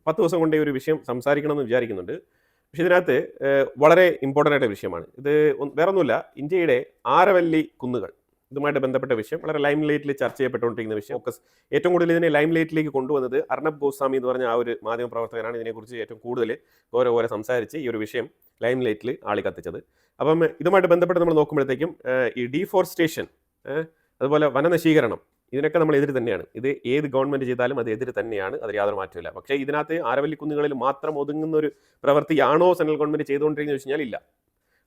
10 ദിവസം കൊണ്ട് ഈ ഒരു വിഷയം സംസാരിക്കണമെന്ന് വിചാരിക്കുന്നുണ്ട്. പക്ഷേ ഇതിനകത്ത് വളരെ ഇമ്പോർട്ടൻ്റ് ആയിട്ട് വിഷയമാണ്. ഇത് വേറൊന്നുമില്ല, ഇന്ത്യയുടെ ആരവല്ലി കുന്നുകൾ ഇതുമായിട്ട് ബന്ധപ്പെട്ട വിഷയം വളരെ ലൈം ലൈറ്റിൽ ചർച്ച ചെയ്യപ്പെട്ടുകൊണ്ടിരിക്കുന്ന വിഷയം. ഏറ്റവും കൂടുതൽ ഇതിനെ ലൈം ലൈറ്റിലേക്ക് കൊണ്ടുവന്നത് അർണബ് ഗോസ്വാമി എന്ന് പറഞ്ഞ ആ ഒരു മാധ്യമപ്രവർത്തകനാണ് ഇതിനെക്കുറിച്ച് ഏറ്റവും കൂടുതൽ ഓരോ സംസാരിച്ച് ഈ ഒരു വിഷയം ലൈം ലൈറ്റിൽ ആളി കത്തിച്ചത്. അപ്പം ഇതുമായിട്ട് ബന്ധപ്പെട്ട് നമ്മൾ നോക്കുമ്പോഴത്തേക്കും ഈ ഡീഫോറസ്റ്റേഷൻ, അതുപോലെ വനനശീകരണം, ഇതിനൊക്കെ നമ്മൾ എതിര് തന്നെയാണ്. ഇത് ഏത് ഗവൺമെൻറ് ചെയ്താലും അത് എതിര് തന്നെയാണ്, അതിൽ യാതൊരു മാറ്റമില്ല. പക്ഷേ ഇതിനകത്ത് ആരവല്ലി കുന്നുകളിൽ മാത്രം ഒതുങ്ങുന്ന ഒരു പ്രവൃത്തിയാണോ സെൻട്രൽ ഗവൺമെൻറ് ചെയ്തുകൊണ്ടിരിക്കുന്നത് വെച്ച് കഴിഞ്ഞാൽ ഇല്ല.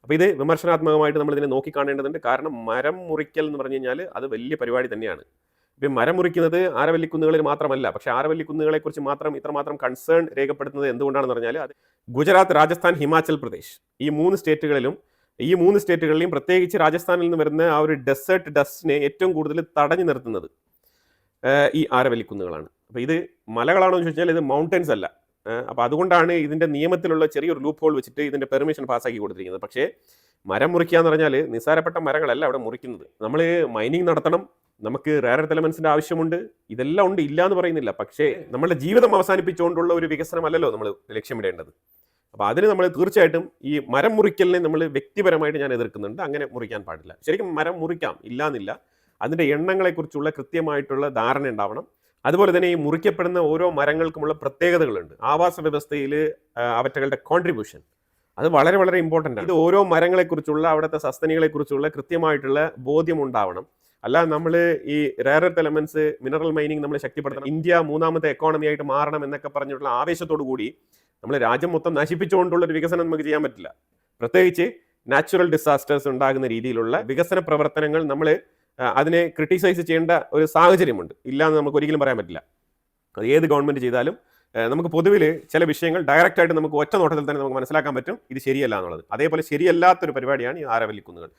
അപ്പോൾ ഇത് വിമർശനാത്മകമായിട്ട് നമ്മൾ ഇതിനെ നോക്കിക്കാണേണ്ടതുണ്ട്. കാരണം മരം മുറിക്കൽ എന്ന് പറഞ്ഞു കഴിഞ്ഞാൽ അത് വലിയ പരിപാടി തന്നെയാണ്. ഇപ്പം മരം മുറിക്കുന്നത് ആരവല്ലി കുന്നുകളിൽ മാത്രമല്ല. പക്ഷേ ആരവല്ലി കുന്നുകളെക്കുറിച്ച് മാത്രം ഇത്രമാത്രം കൺസേൺ രേഖപ്പെടുത്തുന്നത് എന്തുകൊണ്ടാണെന്ന് പറഞ്ഞാൽ അത് ഗുജറാത്ത്, രാജസ്ഥാൻ, ഹിമാചൽ പ്രദേശ് ഈ മൂന്ന് സ്റ്റേറ്റുകളിലെയും പ്രത്യേകിച്ച് രാജസ്ഥാനിൽ നിന്ന് വരുന്ന ആ ഒരു ഡെസേർട്ട് ഡസ്റ്റിനെ ഏറ്റവും കൂടുതൽ തടഞ്ഞു നിർത്തുന്നത് ഈ ആരവല്ലി കുന്നുകളാണ്. അപ്പോൾ ഇത് മലകളാണോ എന്ന് ചോദിച്ചാൽ ഇത് മൗണ്ടൻസ് അല്ല. അപ്പോൾ അതുകൊണ്ടാണ് ഇതിൻ്റെ നിയമത്തിലുള്ള ചെറിയൊരു ലൂപ്പ് ഹോൾ വെച്ചിട്ട് ഇതിൻ്റെ പെർമിഷൻ പാസ്സാക്കി കൊടുത്തിരിക്കുന്നത്. പക്ഷേ മരം മുറിക്കുക എന്ന് പറഞ്ഞാൽ നിസ്സാരപ്പെട്ട മരങ്ങളല്ല അവിടെ മുറിക്കുന്നത്. നമ്മൾ മൈനിങ് നടത്തണം, നമുക്ക് റെയർ എർത്ത് എലമെന്റ്സിൻ്റെ ആവശ്യമുണ്ട്, ഇതെല്ലാം ഉണ്ട്, ഇല്ല എന്ന് പറയുന്നില്ല. പക്ഷേ നമ്മളുടെ ജീവിതം അവസാനിപ്പിച്ചുകൊണ്ടുള്ള ഒരു വികസനമല്ലല്ലോ നമ്മൾ ലക്ഷ്യമിടേണ്ടത്. അപ്പോൾ അതിന് നമ്മൾ തീർച്ചയായിട്ടും ഈ മരം മുറിക്കലിനെ നമ്മൾ വ്യക്തിപരമായിട്ട് ഞാൻ എതിർക്കുന്നുണ്ട്. അങ്ങനെ മുറിക്കാൻ പാടില്ല. ശരിക്കും മരം മുറിക്കാം, ഇല്ലാന്നില്ല. അതിൻ്റെ എണ്ണങ്ങളെക്കുറിച്ചുള്ള കൃത്യമായിട്ടുള്ള ധാരണ ഉണ്ടാവണം. അതുപോലെ തന്നെ ഈ മുറിക്കപ്പെടുന്ന ഓരോ മരങ്ങൾക്കുമുള്ള പ്രത്യേകതകളുണ്ട്. ആവാസ വ്യവസ്ഥയിൽ അവറ്റകളുടെ കോൺട്രിബ്യൂഷൻ അത് വളരെ വളരെ ഇമ്പോർട്ടൻ്റ് ആണ്. ഇത് ഓരോ മരങ്ങളെക്കുറിച്ചുള്ള അവിടുത്തെ സസ്തനികളെക്കുറിച്ചുള്ള കൃത്യമായിട്ടുള്ള ബോധ്യം ഉണ്ടാവണം. അല്ല നമ്മൾ ഈ rare earth elements, mineral mining നമ്മൾ ശക്തിപ്പെടുത്തണം, ഇന്ത്യ 3ാമത്തെ എക്കോണമി ആയിട്ട് മാറണം എന്നൊക്കെ പറഞ്ഞിട്ടുള്ള ആവേശത്തോടു കൂടി നമ്മൾ രാജ്യം മൊത്തം നശിപ്പിച്ചുകൊണ്ടുള്ള ഒരു വികസനം നമുക്ക് ചെയ്യാൻ പറ്റില്ല. പ്രത്യേകിച്ച് നാച്ചുറൽ ഡിസാസ്റ്റേഴ്സ് ഉണ്ടാകുന്ന രീതിയിലുള്ള വികസന പ്രവർത്തനങ്ങൾ നമ്മൾ അതിനെ ക്രിട്ടിസൈസ് ചെയ്യേണ്ട ഒരു സാഹചര്യമുണ്ട്. ഇല്ലയെന്ന് നമുക്ക് ഒരിക്കലും പറയാൻ പറ്റില്ല. അത് ഏത് ഗവൺമെൻറ് ചെയ്താലും നമുക്ക് പൊതുവിൽ ചില വിഷയങ്ങൾ ഡയറക്റ്റായിട്ട് നമുക്ക് ഒറ്റ നോട്ടത്തിൽ തന്നെ നമുക്ക് മനസ്സിലാക്കാൻ പറ്റും ഇത് ശരിയല്ല എന്നുള്ളത്. അതേപോലെ ശരിയല്ലാത്തൊരു പരിപാടിയാണ് ഈ ആരവല്ലി കുന്നുകൾ.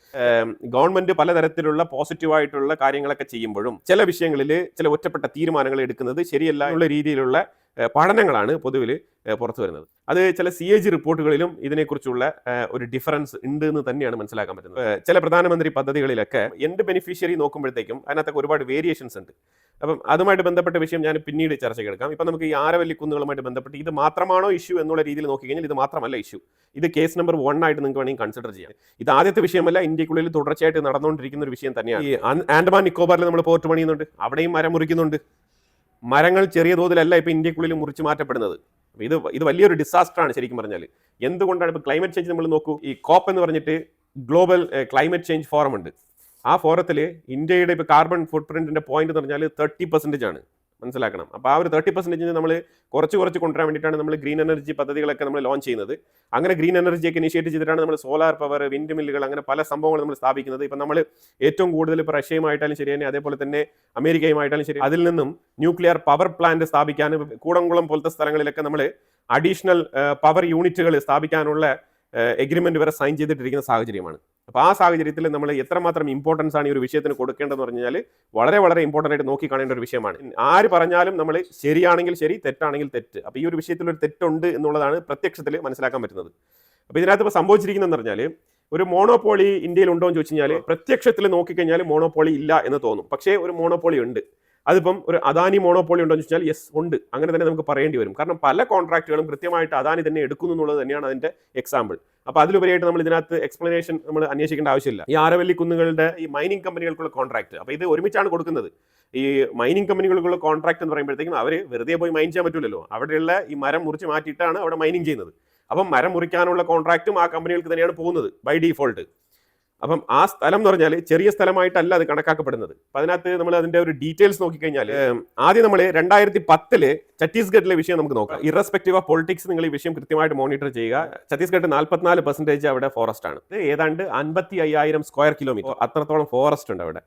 ഗവൺമെൻറ് പലതരത്തിലുള്ള പോസിറ്റീവായിട്ടുള്ള കാര്യങ്ങളൊക്കെ ചെയ്യുമ്പോഴും ചില വിഷയങ്ങളിൽ ചില ഒറ്റപ്പെട്ട തീരുമാനങ്ങൾ എടുക്കുന്നത് ശരിയല്ല എന്നുള്ള രീതിയിലുള്ള പഠനങ്ങളാണ് പൊതുവിൽ പുറത്തു വരുന്നത്. അത് ചില CAG റിപ്പോർട്ടുകളിലും ഇതിനെക്കുറിച്ചുള്ള ഒരു ഡിഫറൻസ് ഉണ്ട് എന്ന് തന്നെയാണ് മനസ്സിലാക്കാൻ പറ്റുന്നത്. ചില പ്രധാനമന്ത്രി പദ്ധതികളിലൊക്കെ എൻഡ് ബെനിഫിഷ്യറി നോക്കുമ്പോഴത്തേക്കും അതിനകത്തൊക്കെ ഒരുപാട് വേരിയേഷൻസ് ഉണ്ട്. അപ്പം അതുമായിട്ട് ബന്ധപ്പെട്ട വിഷയം ഞാൻ പിന്നീട് ചർച്ചയ്ക്കെടുക്കാം. ഇപ്പം നമുക്ക് ഈ ആരവല്ലി കുന്നുകളുമായിട്ട് ബന്ധപ്പെട്ട് ഇത് മാത്രമാണോ ഇഷ്യൂ എന്നുള്ള രീതിയിൽ നോക്കിക്കഴിഞ്ഞാൽ ഇത് മാത്രമല്ല ഇഷ്യൂ. ഇത് കേസ് നമ്പർ 1 ആയിട്ട് നിങ്ങൾക്ക് വേണമെങ്കിൽ കൺസിഡർ ചെയ്യാം. ഇത് ആദ്യത്തെ വിഷയമല്ല, ഇന്ത്യക്കുള്ളിൽ തുടർച്ചയായിട്ട് നടന്നുകൊണ്ടിരിക്കുന്ന ഒരു വിഷയം തന്നെയാണ്. ഈ ആൻഡമാൻ നിക്കോബാറിൽ നമ്മൾ പോർട്ട് പണിയുന്നുണ്ട്, അവിടെയും മരം മുറിക്കുന്നുണ്ട്. മരങ്ങൾ ചെറിയ തോതിലല്ല ഇപ്പോൾ ഇന്ത്യക്കുള്ളിൽ മുറിച്ച് മാറ്റപ്പെടുന്നത്. ഇത് വലിയൊരു ഡിസാസ്റ്ററാണ് ശരിക്കും പറഞ്ഞാൽ. എന്തുകൊണ്ടാണ് ഇപ്പോൾ ക്ലൈമറ്റ് ചേഞ്ച് നമ്മൾ നോക്കൂ, ഈ കോപ്പ് എന്ന് പറഞ്ഞിട്ട് ഗ്ലോബൽ ക്ലൈമറ്റ് ചേഞ്ച് ഫോറം ഉണ്ട്. ആ ഫോറത്തിൽ ഇന്ത്യയുടെ ഇപ്പോൾ കാർബൺ ഫുട് പ്രിന്റിൻ്റെ പോയിന്റ് എന്ന് പറഞ്ഞാൽ 30% ആണ്, മനസ്സിലാക്കണം. അപ്പോൾ ആ ഒരു 30% നമ്മൾ കുറച്ച് കൊണ്ടുവരാൻ വേണ്ടിയിട്ടാണ് നമ്മൾ ഗ്രീൻ എനർജി പദ്ധതികളൊക്കെ നമ്മൾ ലോഞ്ച് ചെയ്യുന്നത്. അങ്ങനെ ഗ്രീൻ എനർജിയൊക്കെ ഇനിഷ്യേറ്റ് ചെയ്തിട്ടാണ് നമ്മൾ സോളാർ പവർ, വിൻഡ് മില്ലുകൾ, അങ്ങനെ പല സംഭവങ്ങൾ നമ്മൾ സ്ഥാപിക്കുന്നത്. ഇപ്പം നമ്മൾ ഏറ്റവും കൂടുതൽ ഇപ്പോൾ റഷ്യയുമായിട്ടാലും ശരി തന്നെ, അതേപോലെ തന്നെ അമേരിക്കയുമായിട്ടാലും ശരി, അതിൽ നിന്നും ന്യൂക്ലിയർ പവർ പ്ലാന്റ് സ്ഥാപിക്കാൻ കൂടംകുളം പോലത്തെ സ്ഥലങ്ങളിലൊക്കെ നമ്മൾ അഡീഷണൽ പവർ യൂണിറ്റുകൾ സ്ഥാപിക്കാനുള്ള എഗ്രിമെന്റ് വരെ സൈൻ ചെയ്തിട്ടിരിക്കുന്ന സാഹചര്യമാണ്. അപ്പോൾ ആ സാഹചര്യത്തിൽ നമ്മൾ എത്രമാത്രം ഇമ്പോർട്ടൻസ് ആണ് ഈ ഒരു വിഷയത്തിന് കൊടുക്കേണ്ടതെന്ന് പറഞ്ഞു കഴിഞ്ഞാൽ വളരെ വളരെ ഇമ്പോർട്ടൻ്റ് ആയിട്ട് നോക്കി കാണേണ്ട ഒരു വിഷയമാണ്. ആര് പറഞ്ഞാലും നമ്മൾ ശരിയാണെങ്കിൽ ശരി, തെറ്റാണെങ്കിൽ തെറ്റ്. അപ്പോൾ ഈ ഒരു വിഷയത്തിൽ ഒരു തെറ്റുണ്ട് എന്നുള്ളതാണ് പ്രത്യക്ഷത്തിൽ മനസ്സിലാക്കാൻ പറ്റുന്നത്. അപ്പോൾ ഇതിനകത്ത് ഇപ്പോൾ സംഭവിച്ചിരിക്കുന്നതെന്ന് പറഞ്ഞാൽ ഒരു മോണോപോളി ഇന്ത്യയിൽ ഉണ്ടോ എന്ന് ചോദിച്ചു കഴിഞ്ഞാൽ പ്രത്യക്ഷത്തിൽ നോക്കിക്കഴിഞ്ഞാൽ മോണോപോളി ഇല്ല എന്ന് തോന്നും. പക്ഷേ ഒരു മോണോപോളി ഉണ്ട്. അതിപ്പം ഒരു അദാനി മോണോപോളി ഉണ്ടോ എന്ന് ചോദിച്ചാൽ യെസ് ഉണ്ട്, അങ്ങനെ തന്നെ നമുക്ക് പറയേണ്ടി വരും. കാരണം പല കോൺട്രാക്റ്റുകളും കൃത്യമായിട്ട് അദാനി തന്നെ എടുക്കുന്നു എന്നുള്ളത് തന്നെയാണ് അതിൻ്റെ എക്സാമ്പിൾ. അപ്പോൾ അതിലുപരിയായിട്ട് നമ്മൾ ഇതിനകത്ത് എക്സ്പ്ലനേഷൻ നമ്മൾ അന്വേഷിക്കേണ്ട ആവശ്യമില്ല. ഈ ആരവല്ലി കുന്നുകളുടെ ഈ മൈനിങ് കമ്പനികൾക്കുള്ള കോൺട്രാക്ട്, അപ്പോൾ ഇത് ഒരുമിച്ചാണ് കൊടുക്കുന്നത്. ഈ മൈനിങ് കമ്പനികൾക്കുള്ള കോൺട്രാക്ട് എന്ന് പറയുമ്പോഴത്തേക്കും അവർ വെറുതെ പോയി മൈൻ ചെയ്യാൻ പറ്റില്ലല്ലോ. അവിടെയുള്ള ഈ മരം മുറിച്ച് മാറ്റിയിട്ടാണ് അവിടെ മൈനിങ് ചെയ്യുന്നത്. അപ്പം മരം മുറിക്കാനുള്ള കോൺട്രാക്റ്റും ആ കമ്പനികൾക്ക് തന്നെയാണ് പോകുന്നത് ബൈ ഡീഫോൾട്ട്. അപ്പം ആ സ്ഥലം എന്ന് പറഞ്ഞാൽ ചെറിയ സ്ഥലമായിട്ടല്ല അത് കണക്കാക്കപ്പെടുന്നത്. അപ്പം അതിനകത്ത് നമ്മൾ അതിൻ്റെ ഒരു ഡീറ്റെയിൽസ് നോക്കിക്കഴിഞ്ഞാൽ ആദ്യം നമ്മൾ 2010 ഛത്തീസ്ഗഡിലെ വിഷയം നമുക്ക് നോക്കാം. ഇറസ്പെക്റ്റീവ് ഓഫ് പൊളിറ്റിക്സ് നിങ്ങൾ ഈ വിഷയം കൃത്യമായിട്ട് മോണിറ്റർ ചെയ്യുക. ഛത്തീസ്ഗഡ് 44% അവിടെ ഫോറസ്റ്റ് ആണ്. ഏതാണ്ട് 55,000 സ്ക്വയർ കിലോമീറ്റർ അത്രത്തോളം ഫോറസ്റ്റ് ഉണ്ട് അവിടെ.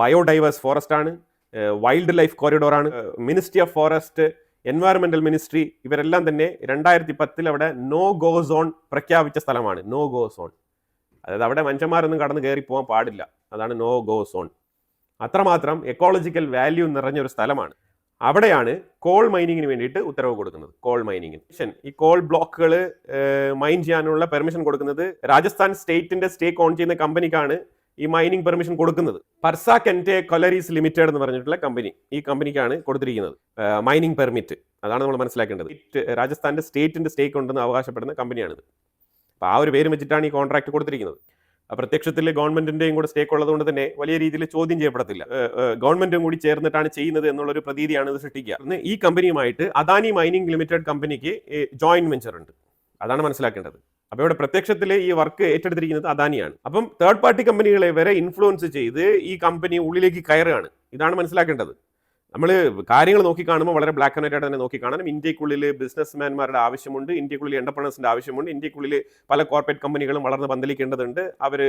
ബയോഡൈവേഴ്സ് ഫോറസ്റ്റ് ആണ്, വൈൽഡ് ലൈഫ് കോറിഡോർ ആണ്. Ministry of forest, environmental ministry ഇവരെല്ലാം തന്നെ 2010 അവിടെ നോ ഗോ സോൺ പ്രഖ്യാപിച്ച സ്ഥലമാണ്. നോ ഗോ സോൺ, അതായത് അവിടെ മനുഷ്യന്മാരൊന്നും കടന്ന് കയറി പോകാൻ പാടില്ല, അതാണ് നോ ഗോ സോൺ. അത്രമാത്രം എക്കോളജിക്കൽ വാല്യൂ നിറഞ്ഞൊരു സ്ഥലമാണ്. അവിടെയാണ് കോൾ മൈനിങ്ങിന് വേണ്ടിയിട്ട് ഉത്തരവ് കൊടുക്കുന്നത്. കോൾ മൈനിങ്ങിന് ഈ കോൾ ബ്ലോക്കുകൾ മൈൻ ചെയ്യാനുള്ള പെർമിഷൻ കൊടുക്കുന്നത് രാജസ്ഥാൻ സ്റ്റേറ്റിന്റെ സ്റ്റേക്ക് ഓൺ ചെയ്യുന്ന കമ്പനിക്കാണ് ഈ മൈനിങ് പെർമിഷൻ കൊടുക്കുന്നത്. പർസാക് എൻറ്റെ കൊലറീസ് ലിമിറ്റഡ് എന്ന് പറഞ്ഞിട്ടുള്ള കമ്പനി, ഈ കമ്പനിക്കാണ് കൊടുത്തിരിക്കുന്നത് മൈനിങ് പെർമിറ്റ്. അതാണ് നമ്മൾ മനസ്സിലാക്കേണ്ടത്. രാജസ്ഥാന്റെ സ്റ്റേറ്റിന്റെ സ്റ്റേക്ക് ഉണ്ടെന്ന് അവകാശപ്പെടുന്ന കമ്പനിയാണിത്. അപ്പോൾ ആ ഒരു പേര് വെച്ചിട്ടാണ് ഈ കോൺട്രാക്ട് കൊടുത്തിരിക്കുന്നത്. പ്രത്യക്ഷത്തിൽ ഗവൺമെന്റിന്റെയും കൂടെ സ്റ്റേക്ക് ഉള്ളതുകൊണ്ട് തന്നെ വലിയ രീതിയിൽ ചോദ്യം ചെയ്യപ്പെടത്തില്ല. ഗവൺമെന്റും കൂടി ചേർന്നിട്ടാണ് ചെയ്യുന്നത് എന്നുള്ളൊരു പ്രതീതിയാണ് ഇത് സൃഷ്ടിക്കുക. ഈ കമ്പനിയുമായിട്ട് അദാനി മൈനിങ് ലിമിറ്റഡ് കമ്പനിക്ക് ജോയിന്റ് വെഞ്ചർ ഉണ്ട്. അതാണ് മനസ്സിലാക്കേണ്ടത്. അപ്പോൾ ഇവിടെ പ്രത്യക്ഷത്തിൽ ഈ വർക്ക് ഏറ്റെടുത്തിരിക്കുന്നത് അദാനിയാണ്. അപ്പം തേർഡ് പാർട്ടി കമ്പനികളെ വരെ ഇൻഫ്ലുവൻസ് ചെയ്ത് ഈ കമ്പനി ഉള്ളിലേക്ക് കയറുകയാണ്. ഇതാണ് മനസ്സിലാക്കേണ്ടത്. നമ്മൾ കാര്യങ്ങൾ നോക്കിക്കാണുമ്പോൾ വളരെ ബ്ലാക്ക് ആൻഡ് വൈറ്റ് ആയിട്ട് തന്നെ നോക്കിക്കാണാനും. ഇന്ത്യക്കുള്ളിൽ ബിസിനസ്മാൻമാരുടെ ആവശ്യമുണ്ട്, ഇന്ത്യക്കുള്ളിൽ എന്റർപ്രണേഴ്സിന്റെ ആവശ്യമുണ്ട്, ഇന്ത്യക്കുള്ളിൽ പല കോർപ്പറേറ്റ് കമ്പനികളും വളർന്ന് പന്തലിക്കേണ്ടതുണ്ട്, അവർ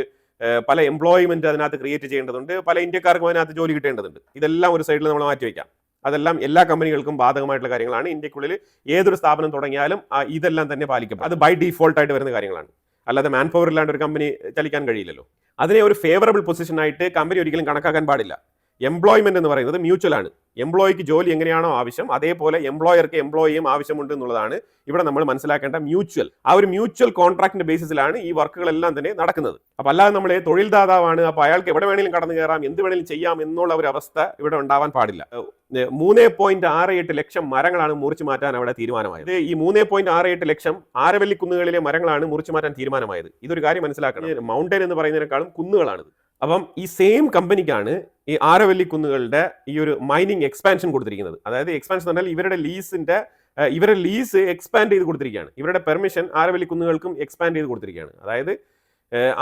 പല എംപ്ലോയ്മെന്റ് അതിനകത്ത് ക്രിയേറ്റ് ചെയ്യേണ്ടതുണ്ട്, പല ഇന്ത്യക്കാർക്കും അതിനകത്ത് ജോലി കിട്ടേണ്ടതുണ്ട്. ഇതെല്ലാം ഒരു സൈഡിൽ നമ്മൾ മാറ്റി വയ്ക്കാം. അതെല്ലാം എല്ലാ കമ്പനികൾക്കും ബാധകമായിട്ടുള്ള കാര്യങ്ങളാണ്. ഇന്ത്യക്കുള്ളിൽ ഏതൊരു സ്ഥാപനം തുടങ്ങിയാലും ഇതെല്ലാം തന്നെ പാലിക്കും. അത് ബൈ ഡീഫോൾട്ട് ആയിട്ട് വരുന്ന കാര്യങ്ങളാണ്. അല്ലാതെ മാൻ പവർ ഇല്ലാണ്ട് ഒരു കമ്പനി ചലിക്കാൻ കഴിയില്ലല്ലോ. അതിനെ ഒരു ഫേവറബിൾ പൊസിഷനായിട്ട് കമ്പനി ഒരിക്കലും കണക്കാക്കാൻ പാടില്ല. എംപ്ലോയ്മെന്റ് എന്ന് പറയുന്നത് മ്യൂച്വൽ ആണ്. എംപ്ലോയിക്ക് ജോലി എങ്ങനെയാണോ ആവശ്യം, അതേപോലെ എംപ്ലോയർക്ക് എംപ്ലോയിയും ആവശ്യമുണ്ട് എന്നുള്ളതാണ് ഇവിടെ നമ്മൾ മനസ്സിലാക്കേണ്ട മ്യൂച്വൽ. ആ ഒരു മ്യൂച്വൽ കോൺട്രാക്ടിന്റെ ബേസിസിലാണ് ഈ വർക്കുകളെല്ലാം തന്നെ നടക്കുന്നത്. അപ്പൊ അല്ലാതെ നമ്മൾ തൊഴിൽദാതാവാണ്, അപ്പൊ അയാൾക്ക് എവിടെ വേണമെങ്കിലും കടന്നു കയറാം, എന്ത് വേണമെങ്കിലും ചെയ്യാം എന്നുള്ള ഒരു അവസ്ഥ ഇവിടെ ഉണ്ടാവാൻ പാടില്ല. 3.68 ലക്ഷം മരങ്ങളാണ് മുറിച്ചു മാറ്റാൻ അവിടെ തീരുമാനമായത്. ഈ 3.68 ലക്ഷം ആരവല്ലി കുന്നുകളിലെ മരങ്ങളാണ് മുറിച്ചു മാറ്റാൻ തീരുമാനമായത്. ഇതൊരു കാര്യം മനസ്സിലാക്കണം. മൗണ്ടൻ എന്ന് പറയുന്നതിനേക്കാളും കുന്നുകളാണിത്. അപ്പം ഈ സെയിം കമ്പനിക്കാണ് ഈ ആരവല്ലി കുന്നുകളുടെ ഈ ഒരു മൈനിങ് എക്സ്പാൻഷൻ കൊടുത്തിരിക്കുന്നത്. അതായത് എക്സ്പാൻഷൻ എന്ന് പറഞ്ഞാൽ ഇവരുടെ ലീസ് എക്സ്പാൻഡ് ചെയ്ത് കൊടുത്തിരിക്കുകയാണ്. ഇവരുടെ പെർമിഷൻ ആരവല്ലി കുന്നുകൾക്കും എക്സ്പാൻഡ് ചെയ്ത് കൊടുത്തിരിക്കുകയാണ്. അതായത്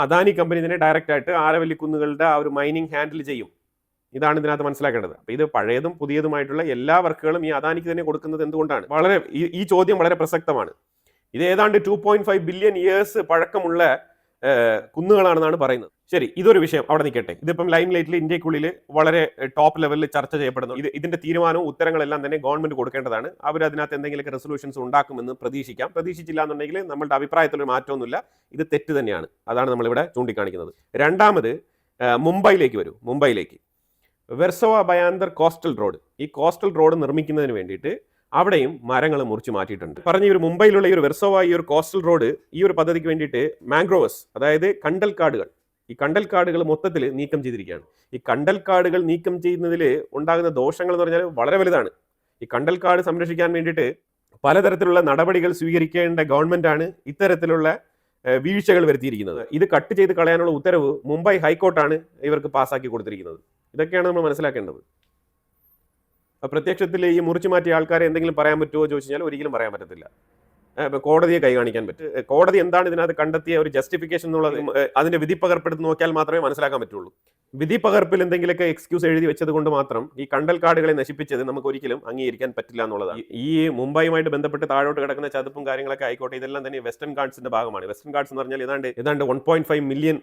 അദാനി കമ്പനി തന്നെ ഡയറക്റ്റ് ആയിട്ട് ആരവല്ലി കുന്നുകളുടെ ആ ഒരു മൈനിങ് ഹാൻഡിൽ ചെയ്യും. ഇതാണ് ഇതിനകത്ത് മനസ്സിലാക്കേണ്ടത്. അപ്പോൾ ഇത് പഴയതും പുതിയതുമായിട്ടുള്ള എല്ലാ വർക്കുകളും ഈ അദാനിക്ക് തന്നെ കൊടുക്കുന്നത് എന്തുകൊണ്ടാണ്? ഈ ചോദ്യം വളരെ പ്രസക്തമാണ്. ഇത് ഏതാണ്ട് 2.5 ബില്യൺ ഇയേഴ്സ് പഴക്കമുള്ള കുന്നുകളാണെന്നാണ് പറയുന്നത്. ശരി, ഇതൊരു വിഷയം അവിടെ നിൽക്കട്ടെ. ഇതിപ്പം ലൈം ലൈറ്റിൽ ഇന്ത്യക്കുള്ളിൽ വളരെ ടോപ്പ് ലെവലിൽ ചർച്ച ചെയ്യപ്പെടുന്നു. ഇതിന്റെ തീരുമാനവും ഉത്തരങ്ങളെല്ലാം തന്നെ ഗവൺമെന്റ് കൊടുക്കേണ്ടതാണ്. അവർ അതിനകത്ത് എന്തെങ്കിലുമൊക്കെ റെസൊല്യൂഷൻസ് ഉണ്ടാക്കുമെന്ന് പ്രതീക്ഷിക്കാം. പ്രതീക്ഷിച്ചില്ല എന്നുണ്ടെങ്കിൽ നമ്മളുടെ അഭിപ്രായത്തിൽ ഒരു മാറ്റമൊന്നുമില്ല, ഇത് തെറ്റ് തന്നെയാണ്. അതാണ് നമ്മളിവിടെ ചൂണ്ടിക്കാണിക്കുന്നത്. രണ്ടാമത് മുംബൈയിലേക്ക് വരൂ. മുംബൈയിലേക്ക് വെർസോവ ബയാന്തർ കോസ്റ്റൽ റോഡ്, ഈ കോസ്റ്റൽ റോഡ് നിർമ്മിക്കുന്നതിന് വേണ്ടിയിട്ട് അവിടെയും മരങ്ങൾ മുറിച്ച് മാറ്റിയിട്ടുണ്ട്. പറഞ്ഞ ഈ ഒരു മുംബൈയിലുള്ള ഈ ഒരു വെർസോവ ഈ ഒരു കോസ്റ്റൽ റോഡ് ഈ ഒരു പദ്ധതിക്ക് വേണ്ടിയിട്ട് മാംഗ്രോവ്സ്, അതായത് കണ്ടൽക്കാടുകൾ, ഈ കണ്ടൽക്കാടുകൾ മൊത്തത്തിൽ നീക്കം ചെയ്തിരിക്കുകയാണ്. ഈ കണ്ടൽക്കാടുകൾ നീക്കം ചെയ്യുന്നതിൽ ഉണ്ടാകുന്ന ദോഷങ്ങൾ എന്ന് പറഞ്ഞാൽ വളരെ വലുതാണ്. ഈ കണ്ടൽക്കാട് സംരക്ഷിക്കാൻ വേണ്ടിയിട്ട് പലതരത്തിലുള്ള നടപടികൾ സ്വീകരിക്കേണ്ട ഗവൺമെന്റാണ് ഇത്തരത്തിലുള്ള വീഴ്ചകൾ വരുത്തിയിരിക്കുന്നത്. ഇത് കട്ട് ചെയ്ത് കളയാനുള്ള ഉത്തരവ് മുംബൈ ഹൈക്കോർട്ടാണ് ഇവർക്ക് പാസ്സാക്കി കൊടുത്തിരിക്കുന്നത്. ഇതൊക്കെയാണ് നമ്മൾ മനസ്സിലാക്കേണ്ടത്. പ്രത്യക്ഷത്തിൽ ഈ മുറിച്ചു മാറ്റിയ ആൾക്കാരെ എന്തെങ്കിലും പറയാൻ പറ്റുമോ ചോദിച്ചു കഴിഞ്ഞാൽ ഒരിക്കലും പറയാൻ പറ്റത്തില്ല. കോടതിയെ കൈ കാണിക്കാൻ പറ്റും. കോടതി എന്താണ് ഇതിനകത്ത് കണ്ടെത്തിയ ഒരു ജസ്റ്റിഫിക്കേഷൻ എന്നുള്ളത് അതിന്റെ വിധിപ്പകർപ്പെടുത്ത് നോക്കിയാൽ മാത്രമേ മനസ്സിലാക്കാൻ പറ്റുള്ളൂ. വിധിപ്പകർപ്പിൽ എന്തെങ്കിലുമൊക്കെ എക്സ്ക്യൂസ് എഴുതി വെച്ചത് കൊണ്ട് മാത്രം ഈ കണ്ടൽക്കാടുകളെ നശിപ്പിച്ചത് നമുക്ക് ഒരിക്കലും അംഗീകരിക്കാൻ പറ്റില്ല എന്നുള്ളതാണ്. ഈ മുംബൈയുമായിട്ട് ബന്ധപ്പെട്ട് താഴോട്ട് കിടക്കുന്ന ചതുപ്പും കാര്യങ്ങളൊക്കെ ആയിക്കോട്ടെ, ഇതെല്ലാം തന്നെ വെസ്റ്റേൺ ഗാർഡ്സിന്റെ ഭാഗമാണ്. വെസ്റ്റേൺ ഗാർഡ്സ് എന്ന് പറഞ്ഞാൽ ഏതാണ്ട് 1.5 മില്യൺ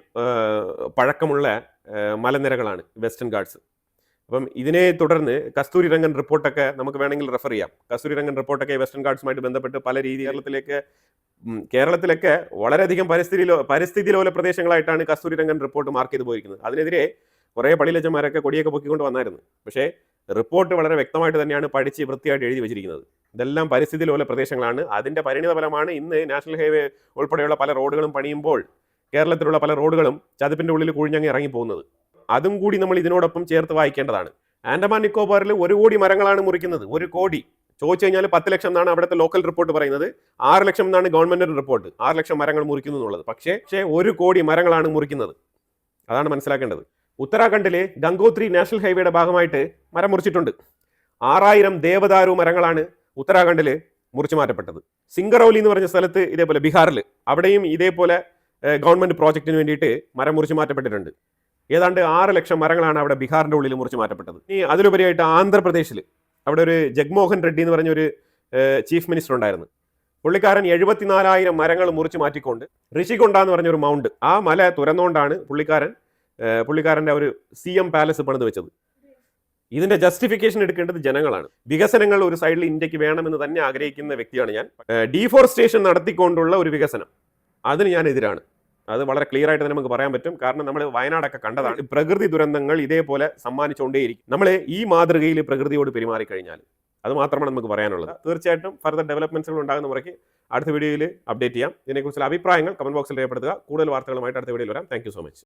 പഴക്കമുള്ള മലനിരകളാണ് വെസ്റ്റേൺ ഗാർഡ്സ്. അപ്പം ഇതിനെ തുടർന്ന് കസ്തൂരി രംഗൻ റിപ്പോർട്ടൊക്കെ നമുക്ക് വേണമെങ്കിൽ റെഫർ ചെയ്യാം. കസ്തൂരി രംഗൻ റിപ്പോർട്ടൊക്കെ വെസ്റ്റേൺ ഗാർഡ്സുമായിട്ട് ബന്ധപ്പെട്ട് പല രീതിയിൽ കേരളത്തിലൊക്കെ വളരെയധികം പരിസ്ഥിതി ലോല പ്രദേശങ്ങളായിട്ടാണ് കസ്തൂരി രംഗൻ റിപ്പോർട്ട് മാർക്ക് ചെയ്ത് പോയിരിക്കുന്നത്. അതിനെതിരെ കുറേ പടിലച്ചന്മാരൊക്കെ കൊടിയൊക്കെ പൊക്കിക്കൊണ്ട് വന്നായിരുന്നു. പക്ഷേ റിപ്പോർട്ട് വളരെ വ്യക്തമായിട്ട് തന്നെയാണ് പഠിച്ച് വൃത്തിയായിട്ട് എഴുതി വെച്ചിരിക്കുന്നത്. ഇതെല്ലാം പരിസ്ഥിതി ലോല പ്രദേശങ്ങളാണ്. അതിൻ്റെ പരിണിത ഫലമാണ് ഇന്ന് നാഷണൽ ഹൈവേ ഉൾപ്പെടെയുള്ള പല റോഡുകളും പണിയുമ്പോൾ കേരളത്തിലുള്ള പല റോഡുകളും ചതുപ്പിൻ്റെ ഉള്ളിൽ കുഴിഞ്ഞങ്ങി ഇറങ്ങിപ്പോകുന്നത്. അതും കൂടി നമ്മൾ ഇതിനോടൊപ്പം ചേർത്ത് വായിക്കേണ്ടതാണ്. ആൻഡമാൻ നിക്കോബാറിൽ 1 കോടി മരങ്ങളാണ് മുറിക്കുന്നത്. 1 കോടി ചോദിച്ചു കഴിഞ്ഞാൽ 10 ലക്ഷം എന്നാണ് അവിടുത്തെ ലോക്കൽ റിപ്പോർട്ട് പറയുന്നത്. 6 ലക്ഷം എന്നാണ് ഗവൺമെന്റിന്റെ റിപ്പോർട്ട്. 6 ലക്ഷം മരങ്ങൾ മുറിക്കുന്നു എന്നുള്ളത്. പക്ഷേ 1 കോടി മരങ്ങളാണ് മുറിക്കുന്നത്. അതാണ് മനസ്സിലാക്കേണ്ടത്. ഉത്തരാഖണ്ഡിലെ ഗംഗോത്രി നാഷണൽ ഹൈവേയുടെ ഭാഗമായിട്ട് മരം മുറിച്ചിട്ടുണ്ട്. 6000 ദേവദാരു മരങ്ങളാണ് ഉത്തരാഖണ്ഡിൽ മുറിച്ചു മാറ്റപ്പെട്ടത്. സിംഗറൌലി എന്ന് പറഞ്ഞ സ്ഥലത്ത് ഇതേപോലെ ബീഹാറിൽ അവിടെയും ഇതേപോലെ ഗവൺമെന്റ് പ്രോജക്റ്റിന് വേണ്ടിയിട്ട് മരം മുറിച്ചു മാറ്റപ്പെട്ടിട്ടുണ്ട്. ഏതാണ്ട് 6 ലക്ഷം മരങ്ങളാണ് അവിടെ ബീഹാറിന്റെ ഉള്ളിൽ മുറിച്ച് മാറ്റപ്പെട്ടത്. ഇനി അതിലുപരിയായിട്ട് ആന്ധ്രാപ്രദേശിൽ അവിടെ ഒരു ജഗ്മോഹൻ റെഡ്ഡി എന്ന് പറഞ്ഞ ഒരു ചീഫ് മിനിസ്റ്റർ ഉണ്ടായിരുന്നു. പുള്ളിക്കാരൻ 74,000 മരങ്ങൾ മുറിച്ച് മാറ്റിക്കൊണ്ട് ഋഷികൊണ്ട എന്ന് പറഞ്ഞൊരു മൗണ്ട്, ആ മല തുരന്നുകൊണ്ടാണ് പുള്ളിക്കാരൻ്റെ ഒരു CM പാലസ് പണിത് വെച്ചത്. ഇതിന്റെ ജസ്റ്റിഫിക്കേഷൻ എടുക്കേണ്ടത് ജനങ്ങളാണ്. വികസനങ്ങൾ ഒരു സൈഡിൽ ഇന്ത്യക്ക് വേണമെന്ന് തന്നെ ആഗ്രഹിക്കുന്ന വ്യക്തിയാണ് ഞാൻ. ഡീഫോറസ്റ്റേഷൻ നടത്തിക്കൊണ്ടുള്ള ഒരു വികസനം, അതിന് ഞാൻ എതിരാണ്. അത് വളരെ ക്ലിയർ ആയിട്ട് തന്നെ നമുക്ക് പറയാൻ പറ്റും. കാരണം നമ്മൾ വയനാടൊക്കെ കണ്ടതാണ്. പ്രകൃതി ദുരന്തങ്ങൾ ഇതേപോലെ സമ്മാനിച്ചുകൊണ്ടേയിരിക്കും. നമ്മൾ ഈ മാതൃകയിൽ പ്രകൃതിയോട് പെരുമാറിക്കഴിഞ്ഞാൽ അത് മാത്രമാണ് നമുക്ക് പറയാനുള്ളത്. തീർച്ചയായിട്ടും ഫർദർ ഡെവലപ്മെന്റ്സുകൾ ഉണ്ടാകുന്ന മുറയ്ക്ക് അടുത്ത വീഡിയോയിൽ അപ്ഡേറ്റ് ചെയ്യാം. ഇതിനെക്കുറിച്ചുള്ള അഭിപ്രായങ്ങൾ കമന്റ് ബോക്സിൽ രേഖപ്പെടുത്തുക. കൂടുതൽ വാർത്തകളുമായിട്ട് അടുത്ത വീഡിയോയിൽ വരാം. Thank you so much.